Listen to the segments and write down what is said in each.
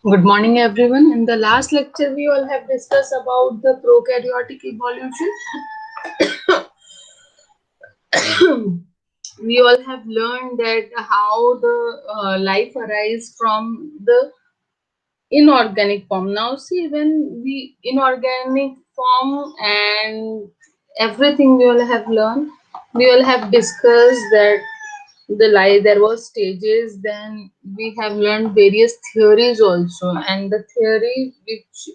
Good morning, everyone. In the last lecture, we all have discussed about the prokaryotic evolution. We all have learned that how the life arises from the inorganic form. Now, see, when we inorganic form and everything we all have learned, we all have discussed that the life there was stages. Then we have learned various theories also, and the theory which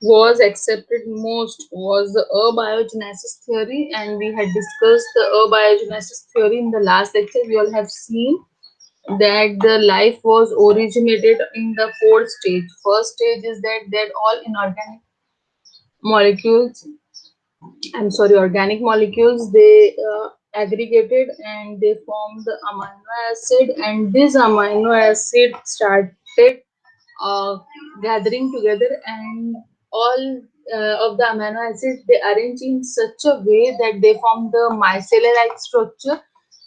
was accepted most was the abiogenesis theory, and we had discussed the abiogenesis theory in the last lecture. We all have seen that the life was originated in the fourth stage. First stage is that all inorganic molecules, I'm sorry, organic molecules, they aggregated and they formed the amino acid, and this amino acid started uh, gathering together, and all of the amino acids they arrange in such a way that they form the micellar like structure,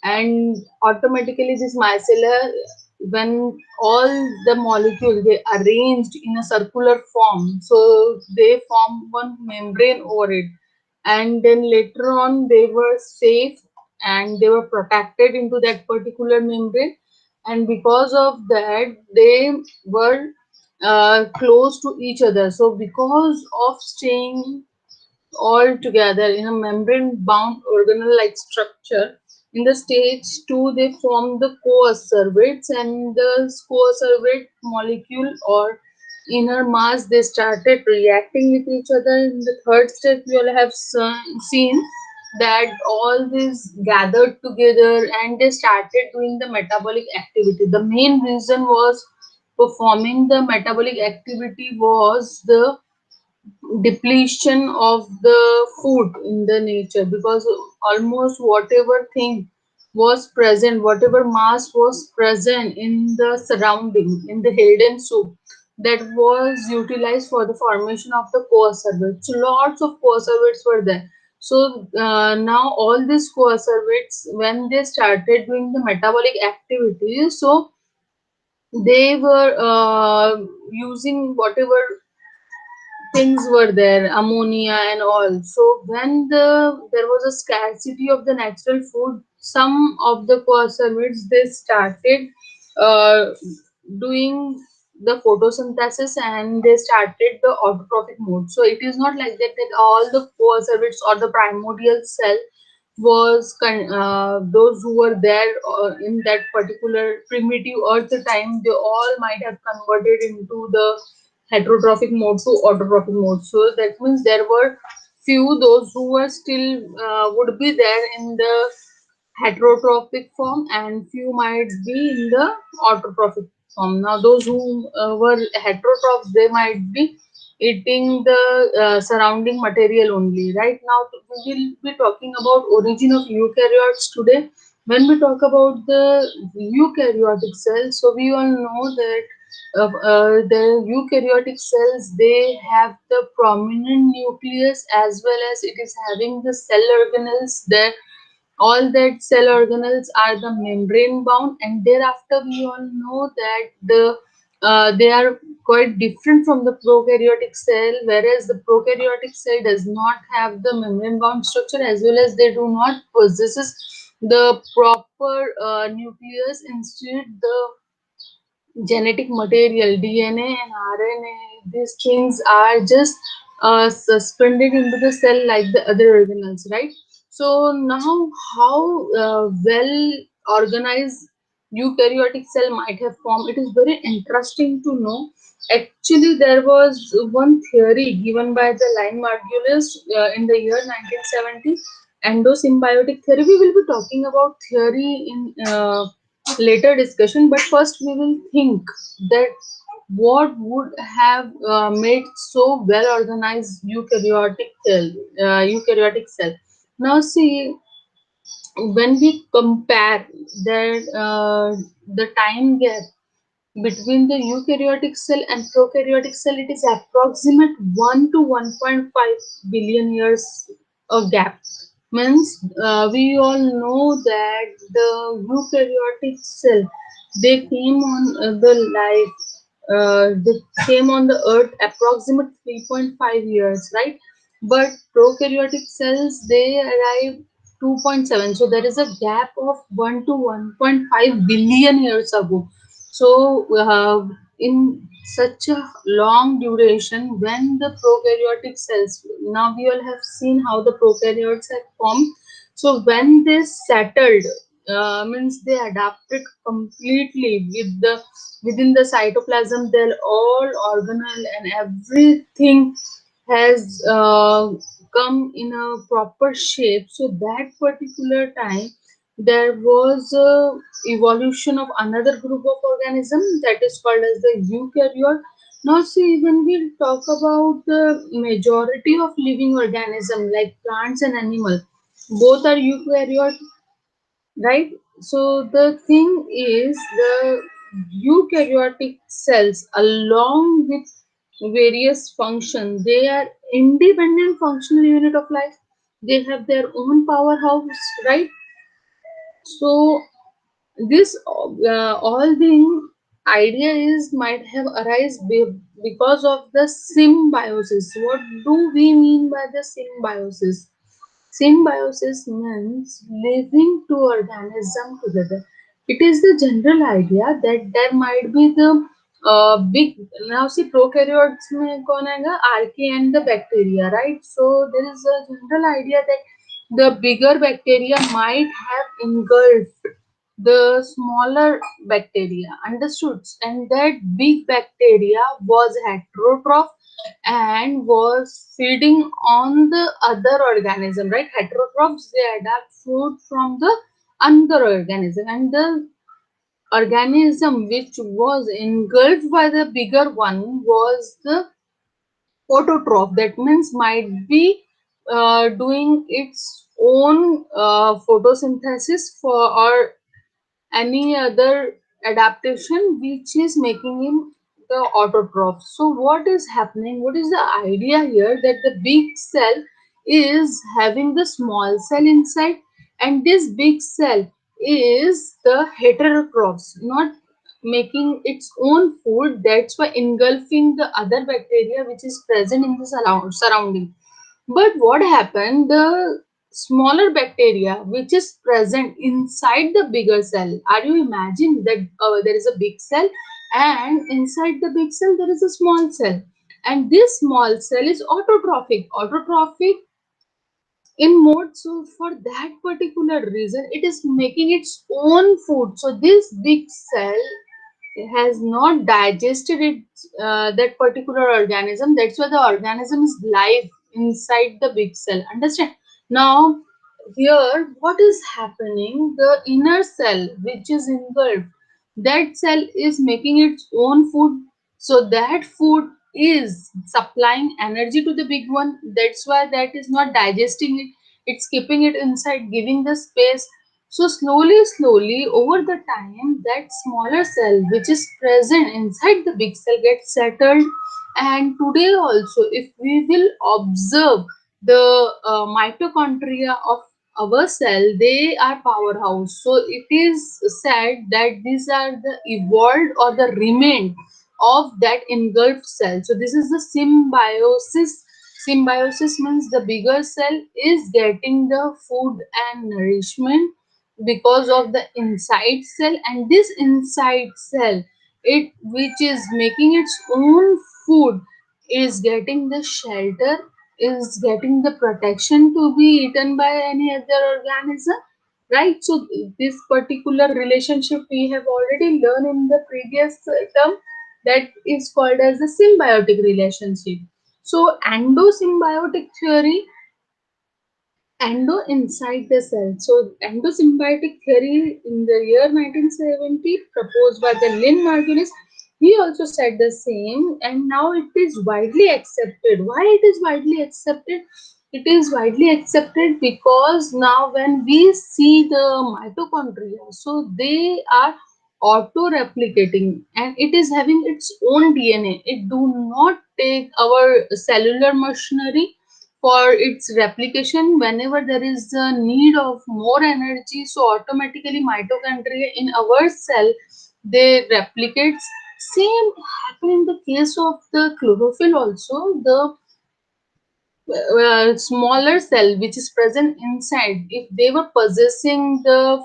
and automatically this micellar, when all the molecules they arranged in a circular form, so they form one membrane over it, and then later on they were safe and they were protected into that particular membrane, and because of that they were close to each other. So because of staying all together in a membrane bound organelle like structure, in the stage 2 they form the coacervates, and the coacervate molecule or inner mass they started reacting with each other. In the third step we all have seen that all these gathered together and they started doing the metabolic activity. The main reason was performing the metabolic activity was the depletion of the food in the nature, because almost whatever thing was present, whatever mass was present in the surrounding in the Haldane soup, that was utilized for the formation of the coacervates. So lots of coacervates were there. So now all these coacervates, when they started doing the metabolic activities, so they were using whatever things were there, ammonia and all. So when there was a scarcity of the natural food, some of the conservatives they started uh, doing the photosynthesis and they started the autotrophic mode. So it is not like that all the conservatives or the primordial cell was those who were there in that particular primitive earth time, they all might have converted into the heterotrophic mode to autotrophic mode. So that means there were few those who were still would be there in the heterotrophic form, and few might be in the autotrophic form. Now those who were heterotrophs, they might be eating the surrounding material only. Right now we will be talking about origin of eukaryotes today. When we talk about the eukaryotic cells, so we all know that the eukaryotic cells they have the prominent nucleus, as well as it is having the cell organelles there. All that cell organelles are the membrane bound, and thereafter we all know that they are quite different from the prokaryotic cell, whereas the prokaryotic cell does not have the membrane bound structure, as well as they do not possesses the proper nucleus. Instead the genetic material, DNA and RNA, these things are just suspended into the cell like the other organelles, right? So now how well organized eukaryotic cell might have formed, it is very interesting to know. Actually, there was one theory given by the line modulus in the year 1970, endosymbiotic theory. We will be talking about theory in later discussion, but first we will think that what would have made so well organized eukaryotic cell. Now see, when we compare that the time gap between the eukaryotic cell and prokaryotic cell, it is approximate 1 to 1.5 billion years of gap. Means we all know that the eukaryotic cell they came on the life they came on the earth approximate 3.5 years, right? But prokaryotic cells, they arrive 2.7, so there is a gap of 1 to 1.5 billion years ago. So in such a long duration, when the prokaryotic cells, now we all have seen how the prokaryotes have formed. So when they settled, means they adapted completely with the within the cytoplasm, they're all organelle and everything has come in a proper shape. So that particular time there was a evolution of another group of organism that is called as the eukaryote. Now see, when we talk about the majority of living organism like plants and animal, both are eukaryote, right? So the thing is, the eukaryotic cells along with various functions, they are independent functional unit of life. They have their own powerhouse, right? So this all the idea is might have arisen because of the symbiosis. What do we mean by the symbiosis? Symbiosis means living two organisms together. It is the general idea that there might be the big, now see prokaryotes में कौन आएगा, archaea and the bacteria, right? So there is a general idea that the bigger bacteria might have engulfed the smaller bacteria, understood? And that big bacteria was heterotroph and was feeding on the other organism, right? Heterotrophs, they adapt food from the another organism, and the organism which was engulfed by the bigger one was the autotroph. That means might be doing its own photosynthesis for, or any other adaptation which is making him the autotroph. So what is happening? What is the idea here? That the big cell is having the small cell inside, and this big cell is the heterotrophs, not making its own food. That's why engulfing the other bacteria which is present in the surrounding. But what happened? The smaller bacteria which is present inside the bigger cell. Are you imagine that there is a big cell and inside the big cell there is a small cell, and this small cell is autotrophic. Autotrophic in mode. So for that particular reason, it is making its own food. So this big cell has not digested it, that particular organism. That's why the organism is live inside the big cell, understand? Now here what is happening, the inner cell which is engulfed, that cell is making its own food. So that food is supplying energy to the big one. That's why that is not digesting it, it's keeping it inside, giving the space. So slowly over the time, that smaller cell which is present inside the big cell gets settled. And today also, if we will observe the mitochondria of our cell, they are powerhouse. So it is said that these are the evolved or the remain of that engulfed cell. So this is the symbiosis. Symbiosis means the bigger cell is getting the food and nourishment because of the inside cell, and this inside cell, it which is making its own food, is getting the shelter, is getting the protection to be eaten by any other organism, right? So this particular relationship we have already learned in the previous term, that is called as the symbiotic relationship. So endosymbiotic theory, endo inside the cell. So endosymbiotic theory in the year 1970 proposed by the Lynn Margulis, he also said the same, and now it is widely accepted. Why it is widely accepted? It is widely accepted because now when we see the mitochondria, so they are auto-replicating and it is having its own DNA. It do not take our cellular machinery for its replication. Whenever there is a need of more energy, so automatically mitochondria in our cell, they replicate Same happened in the case of the chlorophyll also. The smaller cell which is present inside, if they were possessing the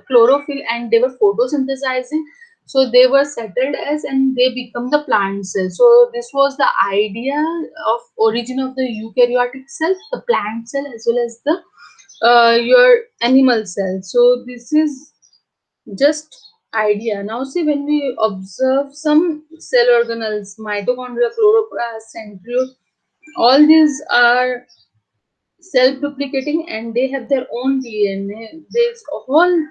chlorophyll and they were photosynthesizing, so they were settled as and they become the plant cell. So this was the idea of origin of the eukaryotic cell, the plant cell as well as the your animal cell. So this is just idea. Now see, when we observe some cell organelles, mitochondria, chloroplast, centriole, all these are self-duplicating and they have their own DNA. This whole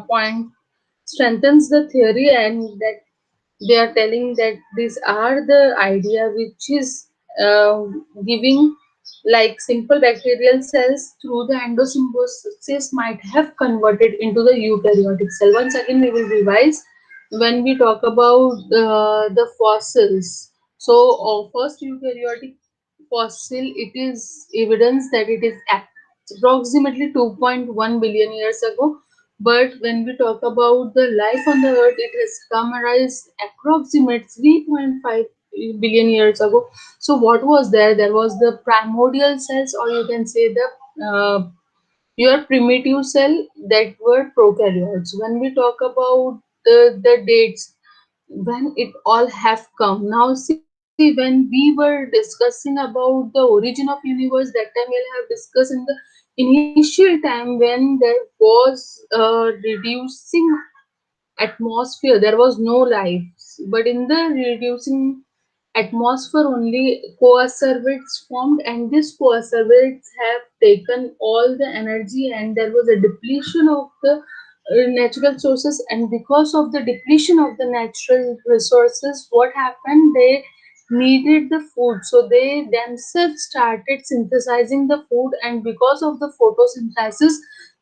point strengthens the theory, and that they are telling that these are the idea which is uh, giving, like simple bacterial cells through the endosymbiosis might have converted into the eukaryotic cell. Once again we will revise when we talk about the fossils. So first eukaryotic fossil, it is evidence that it is approximately 2.1 billion years ago. But when we talk about the life on the earth, it has summarized approximate 3.5 billion years ago. So what was there? There was the primordial cells, or you can say the your primitive cell, that were prokaryotes. When we talk about the dates when it all have come, now see, when we were discussing about the origin of universe, that time we'll have discussed in the initial time when there was reducing atmosphere, there was no life, but in the reducing atmosphere only coacervates formed, and these coacervates have taken all the energy and there was a depletion of the natural sources. And because of the depletion of the natural resources, what happened, they needed the food, so they themselves started synthesizing the food, and because of the photosynthesis,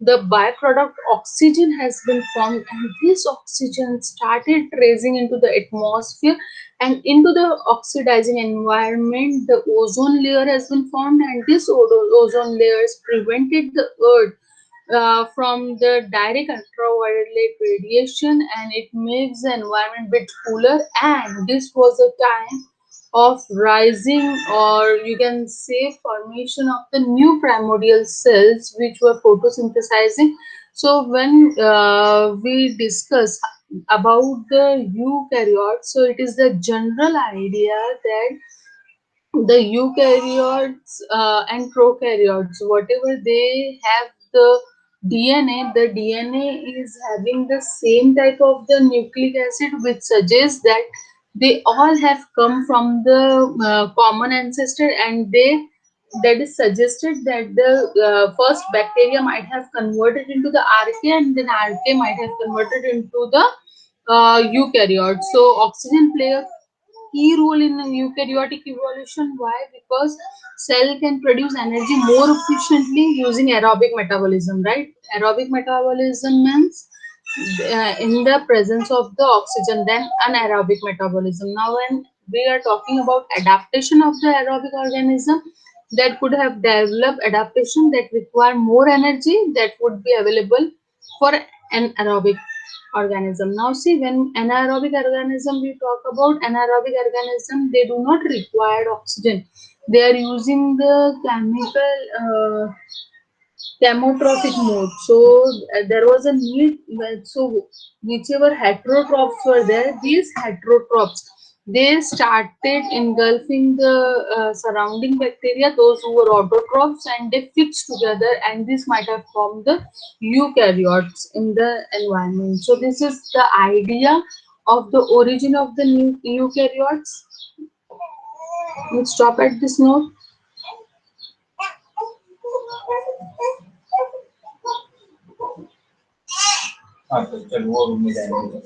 the byproduct oxygen has been formed, and this oxygen started raising into the atmosphere, and into the oxidizing environment the ozone layer has been formed, and this ozone layers prevented the earth from the direct ultraviolet radiation, and it makes the environment bit cooler. And this was a time of rising, or you can say formation of the new primordial cells which were photosynthesizing. So when we discuss about the eukaryotes, so it is the general idea that the eukaryotes and prokaryotes, whatever they have the DNA, the DNA is having the same type of the nucleic acid, which suggests that they all have come from the common ancestor, and they, that is suggested that the first bacteria might have converted into the archaea, and then archaea might have converted into the eukaryotes. So oxygen play a key role in eukaryotic evolution. Why? Because cell can produce energy more efficiently using aerobic metabolism, right? Aerobic metabolism means in the presence of the oxygen, then anaerobic metabolism. Now when we are talking about adaptation of the aerobic organism, that could have developed adaptation that require more energy that would be available for an aerobic organism. Now see, when anaerobic organism, we talk about anaerobic organism, they do not require oxygen. They are using the chemical chemotrophic mode. So there was a need. So whichever heterotrophs were there, these heterotrophs, they started engulfing the surrounding bacteria, those who were autotrophs, and they fixed together, and this might have formed the eukaryotes in the environment. So this is the idea of the origin of the new eukaryotes. Let's stop at this note. हाँ तो चल वो room में जाएंगे